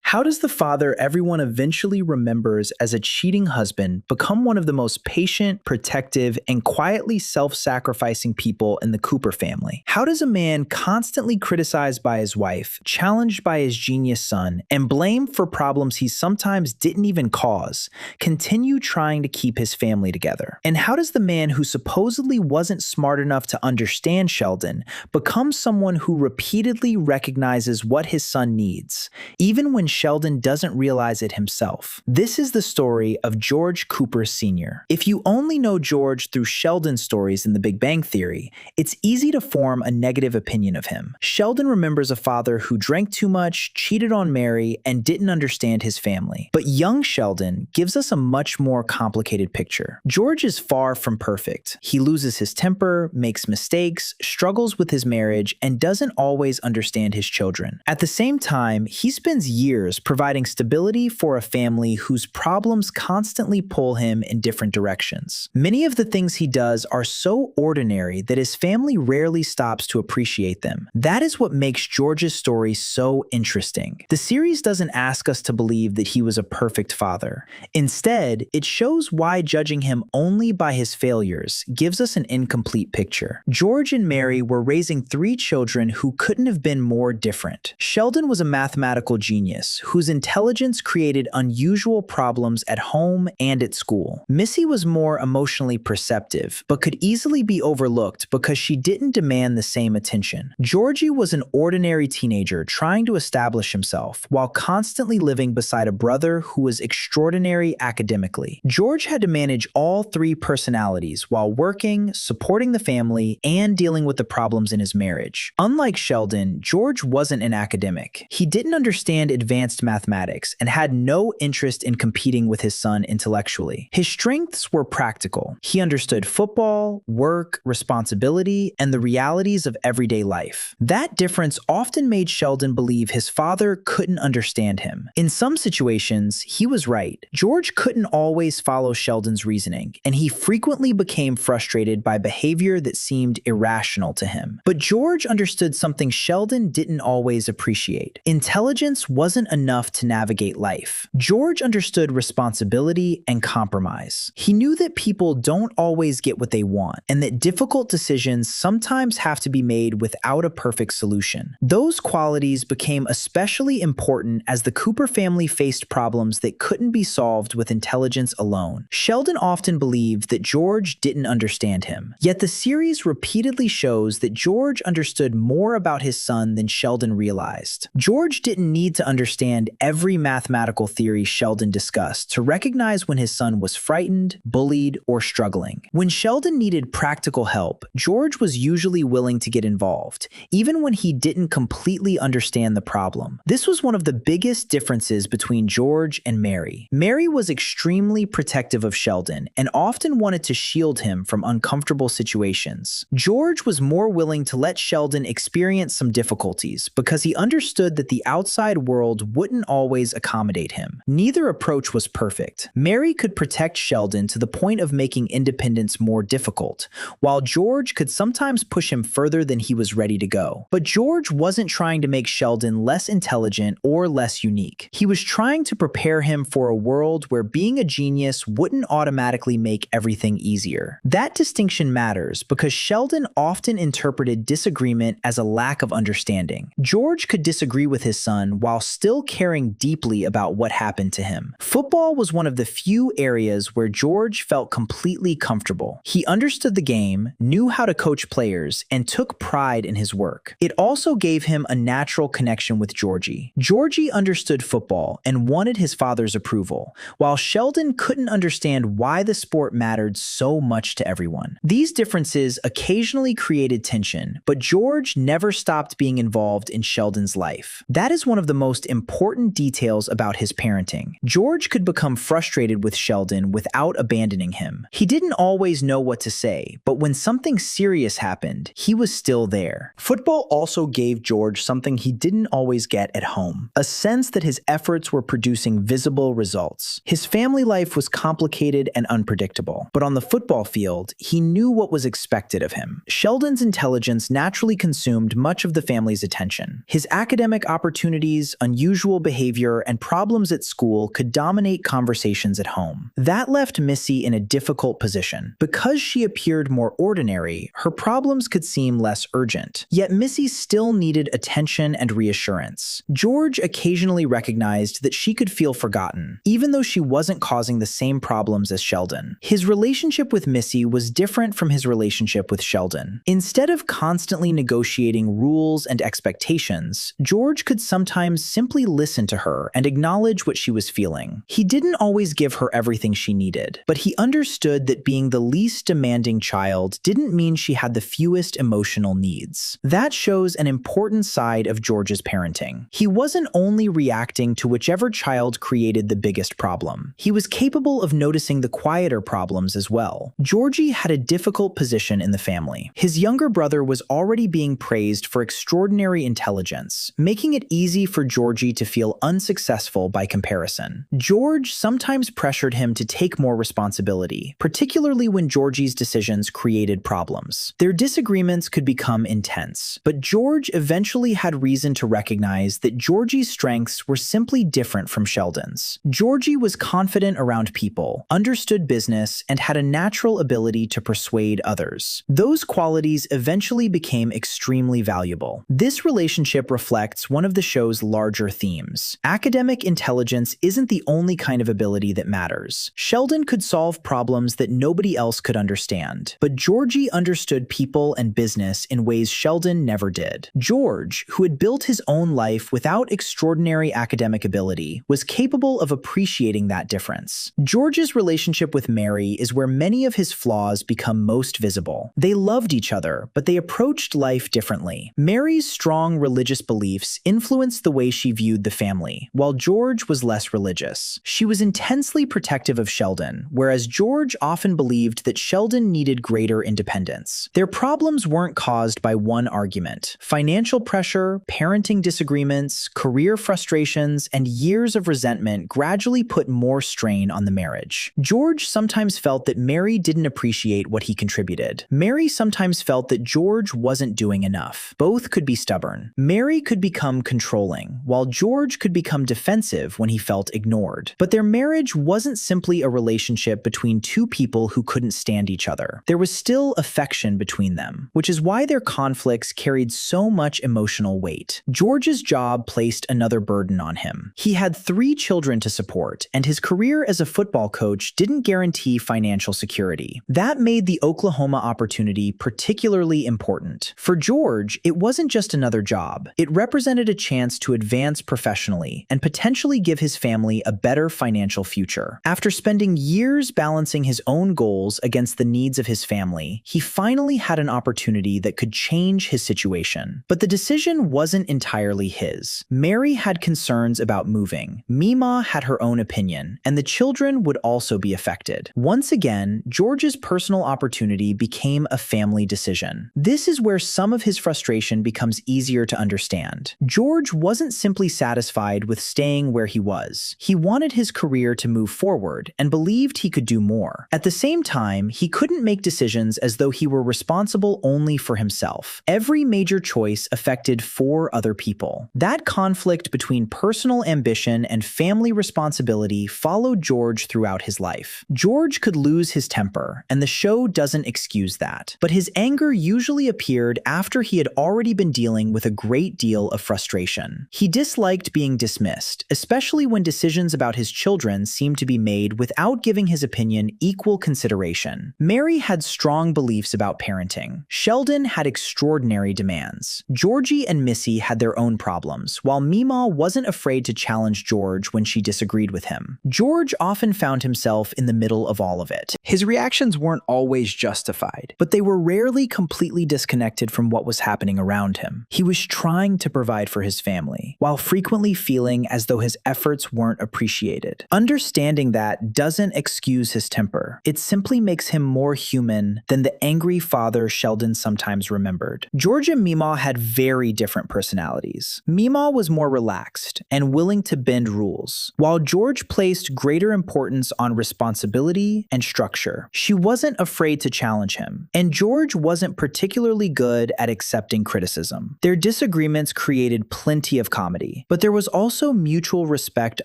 How does the father everyone eventually remembers as a cheating husband become one of the most patient, protective, and quietly self-sacrificing people in the Cooper family? How does a man constantly criticized by his wife, challenged by his genius son, and blamed for problems he sometimes didn't even cause, continue trying to keep his family together? And how does the man who supposedly wasn't smart enough to understand Sheldon become someone who repeatedly recognizes what his son needs, even when Sheldon doesn't realize it himself? This is the story of George Cooper Sr. If you only know George through Sheldon's stories in The Big Bang Theory, it's easy to form a negative opinion of him. Sheldon remembers a father who drank too much, cheated on Mary, and didn't understand his family. But young Sheldon gives us a much more complicated picture. George is far from perfect. He loses his temper, makes mistakes, struggles with his marriage, and doesn't always understand his children. At the same time, he spends years providing stability for a family whose problems constantly pull him in different directions. Many of the things he does are so ordinary that his family rarely stops to appreciate them. That is what makes George's story so interesting. The series doesn't ask us to believe that he was a perfect father. Instead, it shows why judging him only by his failures gives us an incomplete picture. George and Mary were raising 3 children who couldn't have been more different. Sheldon was a mathematical genius whose intelligence created unusual problems at home and at school. Missy was more emotionally perceptive, but could easily be overlooked because she didn't demand the same attention. Georgie was an ordinary teenager trying to establish himself while constantly living beside a brother who was extraordinary academically. George had to manage all 3 personalities while working, supporting the family, and dealing with the problems in his marriage. Unlike Sheldon, George wasn't an academic. He didn't understand advanced mathematics and had no interest in competing with his son intellectually. His strengths were practical. He understood football, work, responsibility, and the realities of everyday life. That difference often made Sheldon believe his father couldn't understand him. In some situations, he was right. George couldn't always follow Sheldon's reasoning, and he frequently became frustrated by behavior that seemed irrational to him. But George understood something Sheldon didn't always appreciate. Intelligence wasn't enough to navigate life. George understood responsibility and compromise. He knew that people don't always get what they want, and that difficult decisions sometimes have to be made without a perfect solution. Those qualities became especially important as the Cooper family faced problems that couldn't be solved with intelligence alone. Sheldon often believed that George didn't understand him, yet the series repeatedly shows that George understood more about his son than Sheldon realized. George didn't need to understand every mathematical theory Sheldon discussed to recognize when his son was frightened, bullied, or struggling. When Sheldon needed practical help, George was usually willing to get involved, even when he didn't completely understand the problem. This was one of the biggest differences between George and Mary. Mary was extremely protective of Sheldon and often wanted to shield him from uncomfortable situations. George was more willing to let Sheldon experience some difficulties because he understood that the outside world wouldn't always accommodate him. Neither approach was perfect. Mary could protect Sheldon to the point of making independence more difficult, while George could sometimes push him further than he was ready to go. But George wasn't trying to make Sheldon less intelligent or less unique. He was trying to prepare him for a world where being a genius wouldn't automatically make everything easier. That distinction matters because Sheldon often interpreted disagreement as a lack of understanding. George could disagree with his son while still caring deeply about what happened to him. Football was one of the few areas where George felt completely comfortable. He understood the game, knew how to coach players, and took pride in his work. It also gave him a natural connection with Georgie. Georgie understood football and wanted his father's approval, while Sheldon couldn't understand why the sport mattered so much to everyone. These differences occasionally created tension, but George never stopped being involved in Sheldon's life. That is one of the most important details about his parenting. George could become frustrated with Sheldon without abandoning him. He didn't always know what to say, but when something serious happened, he was still there. Football also gave George something he didn't always get at home, a sense that his efforts were producing visible results. His family life was complicated and unpredictable, but on the football field, he knew what was expected of him. Sheldon's intelligence naturally consumed much of the family's attention. His academic opportunities, unusual unusual behavior and problems at school could dominate conversations at home. That left Missy in a difficult position. Because she appeared more ordinary, her problems could seem less urgent. Yet Missy still needed attention and reassurance. George occasionally recognized that she could feel forgotten, even though she wasn't causing the same problems as Sheldon. His relationship with Missy was different from his relationship with Sheldon. Instead of constantly negotiating rules and expectations, George could sometimes simply listen to her and acknowledge what she was feeling. He didn't always give her everything she needed, but he understood that being the least demanding child didn't mean she had the fewest emotional needs. That shows an important side of George's parenting. He wasn't only reacting to whichever child created the biggest problem. He was capable of noticing the quieter problems as well. Georgie had a difficult position in the family. His younger brother was already being praised for extraordinary intelligence, making it easy for Georgie to feel unsuccessful by comparison. George sometimes pressured him to take more responsibility, particularly when Georgie's decisions created problems. Their disagreements could become intense, but George eventually had reason to recognize that Georgie's strengths were simply different from Sheldon's. Georgie was confident around people, understood business, and had a natural ability to persuade others. Those qualities eventually became extremely valuable. This relationship reflects one of the show's larger themes. Academic intelligence isn't the only kind of ability that matters. Sheldon could solve problems that nobody else could understand, but Georgie understood people and business in ways Sheldon never did. George, who had built his own life without extraordinary academic ability, was capable of appreciating that difference. George's relationship with Mary is where many of his flaws become most visible. They loved each other, but they approached life differently. Mary's strong religious beliefs influenced the way she viewed the family, while George was less religious. She was intensely protective of Sheldon, whereas George often believed that Sheldon needed greater independence. Their problems weren't caused by one argument. Financial pressure, parenting disagreements, career frustrations, and years of resentment gradually put more strain on the marriage. George sometimes felt that Mary didn't appreciate what he contributed. Mary sometimes felt that George wasn't doing enough. Both could be stubborn. Mary could become controlling, while George could become defensive when he felt ignored. But their marriage wasn't simply a relationship between two people who couldn't stand each other. There was still affection between them, which is why their conflicts carried so much emotional weight. George's job placed another burden on him. He had 3 children to support, and his career as a football coach didn't guarantee financial security. That made the Oklahoma opportunity particularly important. For George, it wasn't just another job. It represented a chance to advance professionally and potentially give his family a better financial future. After spending years balancing his own goals against the needs of his family, he finally had an opportunity that could change his situation. But the decision wasn't entirely his. Mary had concerns about moving. Mima had her own opinion, and the children would also be affected. Once again, George's personal opportunity became a family decision. This is where some of his frustration becomes easier to understand. George wasn't simply satisfied with staying where he was. He wanted his career to move forward and believed he could do more. At the same time, he couldn't make decisions as though he were responsible only for himself. Every major choice affected 4 other people. That conflict between personal ambition and family responsibility followed George throughout his life. George could lose his temper, and the show doesn't excuse that. But his anger usually appeared after he had already been dealing with a great deal of frustration. He disliked being dismissed, especially when decisions about his children seemed to be made without giving his opinion equal consideration. Mary had strong beliefs about parenting. Sheldon had extraordinary demands. Georgie and Missy had their own problems, while Mima wasn't afraid to challenge George when she disagreed with him. George often found himself in the middle of all of it. His reactions weren't always justified, but they were rarely completely disconnected from what was happening around him. He was trying to provide for his family, while frequently feeling as though his efforts weren't appreciated. Understanding that doesn't excuse his temper. It simply makes him more human than the angry father Sheldon sometimes remembered. George and Mima had very different personalities. Mima was more relaxed and willing to bend rules, while George placed greater importance on responsibility and structure. She wasn't afraid to challenge him, and George wasn't particularly good at accepting criticism. Their disagreements created plenty of comedy. but there was also mutual respect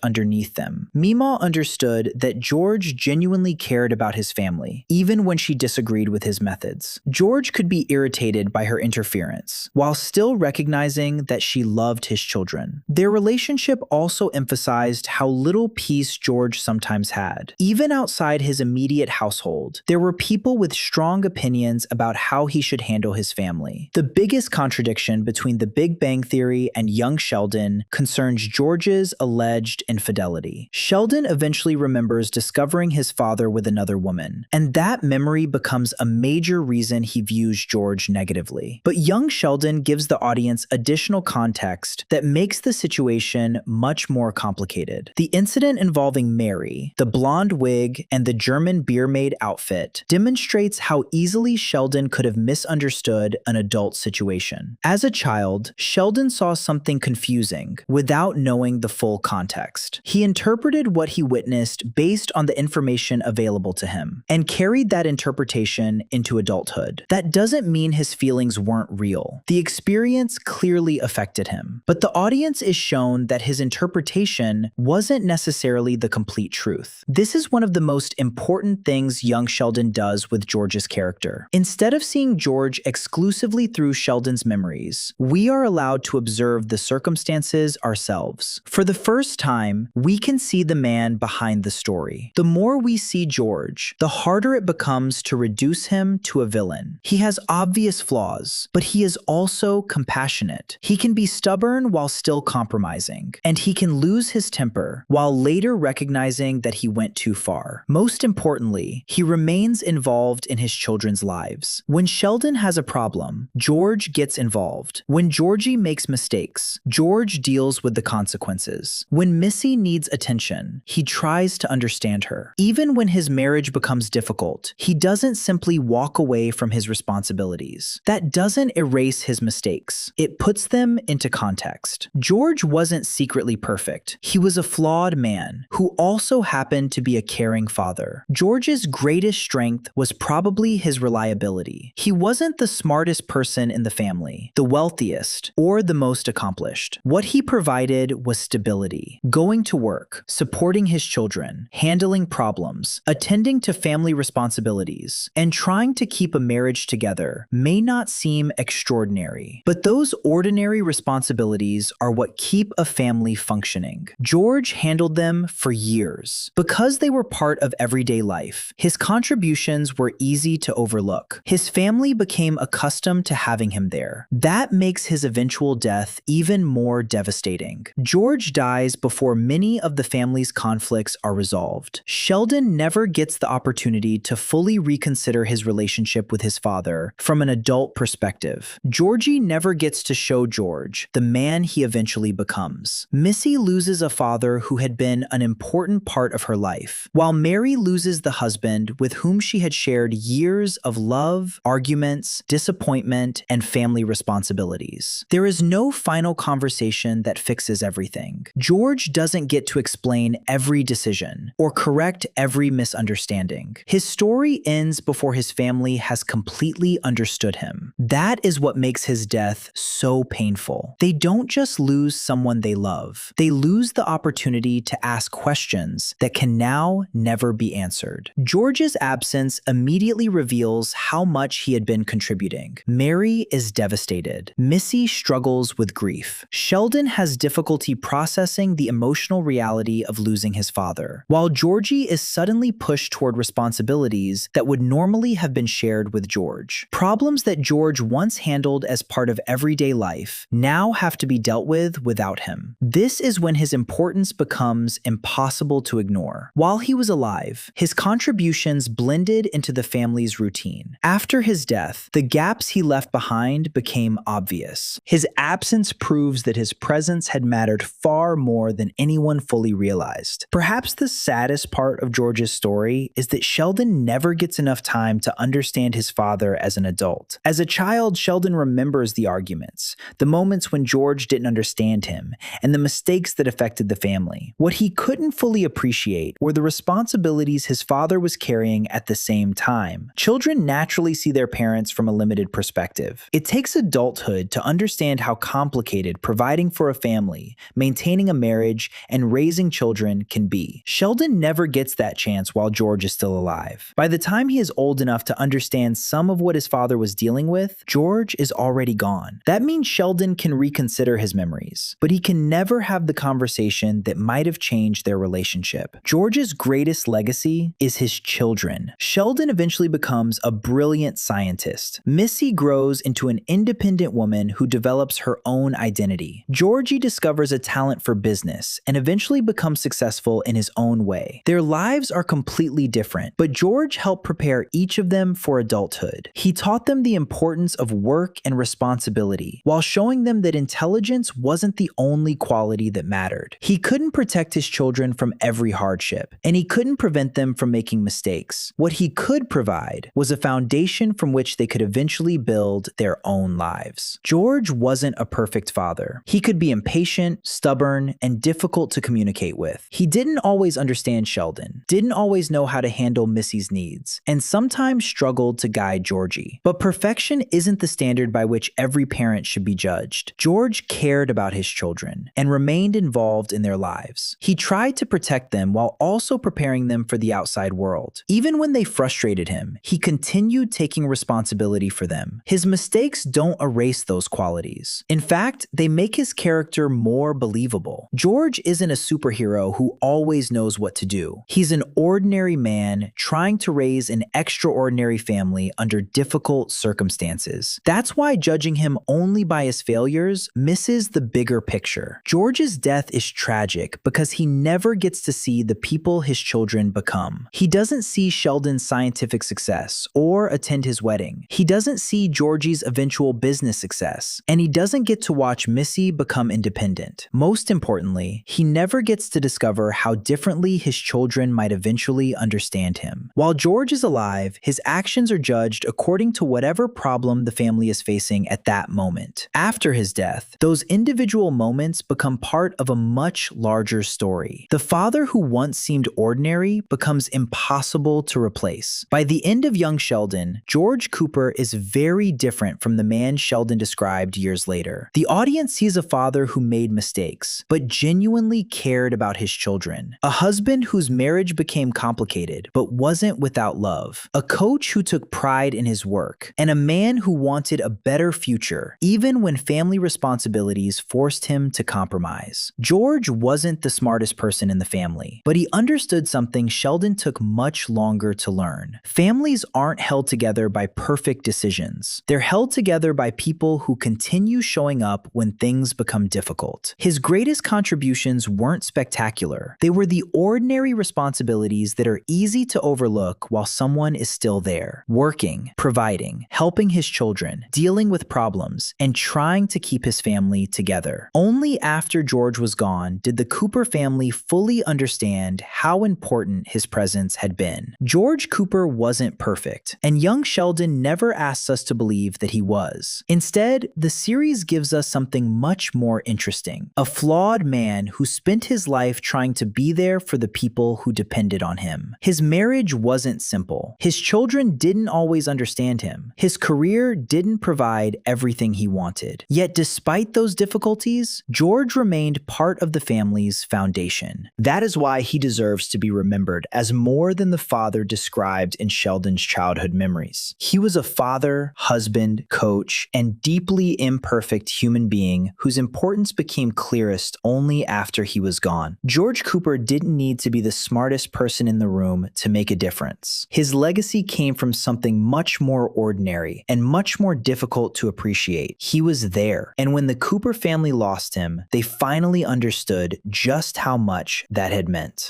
underneath them. Meemaw understood that George genuinely cared about his family, even when she disagreed with his methods. George could be irritated by her interference, while still recognizing that she loved his children. Their relationship also emphasized how little peace George sometimes had. Even outside his immediate household, there were people with strong opinions about how he should handle his family. The biggest contradiction between The Big Bang Theory and young Sheldon concerns George's alleged infidelity. Sheldon eventually remembers discovering his father with another woman, and that memory becomes a major reason he views George negatively. But young Sheldon gives the audience additional context that makes the situation much more complicated. The incident involving Mary, the blonde wig, and the German beer maid outfit demonstrates how easily Sheldon could have misunderstood an adult situation. As a child, Sheldon saw something confusing without knowing the full context. He interpreted what he witnessed based on the information available to him, and carried that interpretation into adulthood. That doesn't mean his feelings weren't real. The experience clearly affected him, but the audience is shown that his interpretation wasn't necessarily the complete truth. This is one of the most important things young Sheldon does with George's character. Instead of seeing George exclusively through Sheldon's memories, we are allowed to observe the circumstances ourselves. For the first time, we can see the man behind the story. The more we see George, the harder it becomes to reduce him to a villain. He has obvious flaws, but he is also compassionate. He can be stubborn while still compromising, and he can lose his temper while later recognizing that he went too far. Most importantly, he remains involved in his children's lives. When Sheldon has a problem, George gets involved. When Georgie makes mistakes, George deals with the consequences. When Missy needs attention, he tries to understand her. Even when his marriage becomes difficult, he doesn't simply walk away from his responsibilities. That doesn't erase his mistakes. It puts them into context. George wasn't secretly perfect. He was a flawed man who also happened to be a caring father. George's greatest strength was probably his reliability. He wasn't the smartest person in the family, the wealthiest, or the most accomplished. What he provided was stability, going to work, supporting his children, handling problems, attending to family responsibilities, and trying to keep a marriage together may not seem extraordinary, but those ordinary responsibilities are what keep a family functioning. George handled them for years. Because they were part of everyday life, his contributions were easy to overlook. His family became accustomed to having him there. That makes his eventual death even more devastating. George dies before many of the family's conflicts are resolved. Sheldon never gets the opportunity to fully reconsider his relationship with his father from an adult perspective. Georgie never gets to show George the man he eventually becomes. Missy loses a father who had been an important part of her life, while Mary loses the husband with whom she had shared years of love, arguments, disappointment, and family responsibilities. There is no final conversation that fixes everything. George doesn't get to explain every decision or correct every misunderstanding. His story ends before his family has completely understood him. That is what makes his death so painful. They don't just lose someone they love. They lose the opportunity to ask questions that can now never be answered. George's absence immediately reveals how much he had been contributing. Mary is devastated. Missy struggles with grief. Sheldon has difficulty processing the emotional reality of losing his father, while Georgie is suddenly pushed toward responsibilities that would normally have been shared with George. Problems that George once handled as part of everyday life now have to be dealt with without him. This is when his importance becomes impossible to ignore. While he was alive, his contributions blended into the family's routine. After his death, the gaps he left behind became obvious. His absence proves that his presence had mattered far more than anyone fully realized. Perhaps the saddest part of George's story is that Sheldon never gets enough time to understand his father as an adult. As a child, Sheldon remembers the arguments, the moments when George didn't understand him, and the mistakes that affected the family. What he couldn't fully appreciate were the responsibilities his father was carrying at the same time. Children naturally see their parents from a limited perspective. It takes adulthood to understand how complicated providing for a a family, maintaining a marriage, and raising children can be. Sheldon never gets that chance while George is still alive. By the time he is old enough to understand some of what his father was dealing with, George is already gone. That means Sheldon can reconsider his memories, but he can never have the conversation that might have changed their relationship. George's greatest legacy is his children. Sheldon eventually becomes a brilliant scientist. Missy grows into an independent woman who develops her own identity. Georgie discovers a talent for business and eventually becomes successful in his own way. Their lives are completely different, but George helped prepare each of them for adulthood. He taught them the importance of work and responsibility, while showing them that intelligence wasn't the only quality that mattered. He couldn't protect his children from every hardship, and he couldn't prevent them from making mistakes. What he could provide was a foundation from which they could eventually build their own lives. George wasn't a perfect father. He could be impatient, stubborn, and difficult to communicate with. He didn't always understand Sheldon, didn't always know how to handle Missy's needs, and sometimes struggled to guide Georgie. But perfection isn't the standard by which every parent should be judged. George cared about his children and remained involved in their lives. He tried to protect them while also preparing them for the outside world. Even when they frustrated him, he continued taking responsibility for them. His mistakes don't erase those qualities. In fact, they make his character more believable. George isn't a superhero who always knows what to do. He's an ordinary man trying to raise an extraordinary family under difficult circumstances. That's why judging him only by his failures misses the bigger picture. George's death is tragic because he never gets to see the people his children become. He doesn't see Sheldon's scientific success or attend his wedding. He doesn't see Georgie's eventual business success, and he doesn't get to watch Missy become independent. Most importantly, he never gets to discover how differently his children might eventually understand him. While George is alive, his actions are judged according to whatever problem the family is facing at that moment. After his death, those individual moments become part of a much larger story. The father who once seemed ordinary becomes impossible to replace. By the end of Young Sheldon, George Cooper is very different from the man Sheldon described years later. The audience sees a father who made mistakes, but genuinely cared about his children. A husband whose marriage became complicated, but wasn't without love. A coach who took pride in his work. And a man who wanted a better future, even when family responsibilities forced him to compromise. George wasn't the smartest person in the family, but he understood something Sheldon took much longer to learn. Families aren't held together by perfect decisions. They're held together by people who continue showing up when things become difficult. His greatest contributions weren't spectacular. They were the ordinary responsibilities that are easy to overlook while someone is still there, working, providing, helping his children, dealing with problems, and trying to keep his family together. Only after George was gone did the Cooper family fully understand how important his presence had been. George Cooper wasn't perfect, and Young Sheldon never asks us to believe that he was. Instead, the series gives us something much more interesting. A flawed man who spent his life trying to be there for the people who depended on him. His marriage wasn't simple. His children didn't always understand him. His career didn't provide everything he wanted. Yet despite those difficulties, George remained part of the family's foundation. That is why he deserves to be remembered as more than the father described in Sheldon's childhood memories. He was a father, husband, coach, and deeply imperfect human being whose importance became clearest only after he was gone. George Cooper didn't need to be the smartest person in the room to make a difference. His legacy came from something much more ordinary and much more difficult to appreciate. He was there, and when the Cooper family lost him, they finally understood just how much that had meant.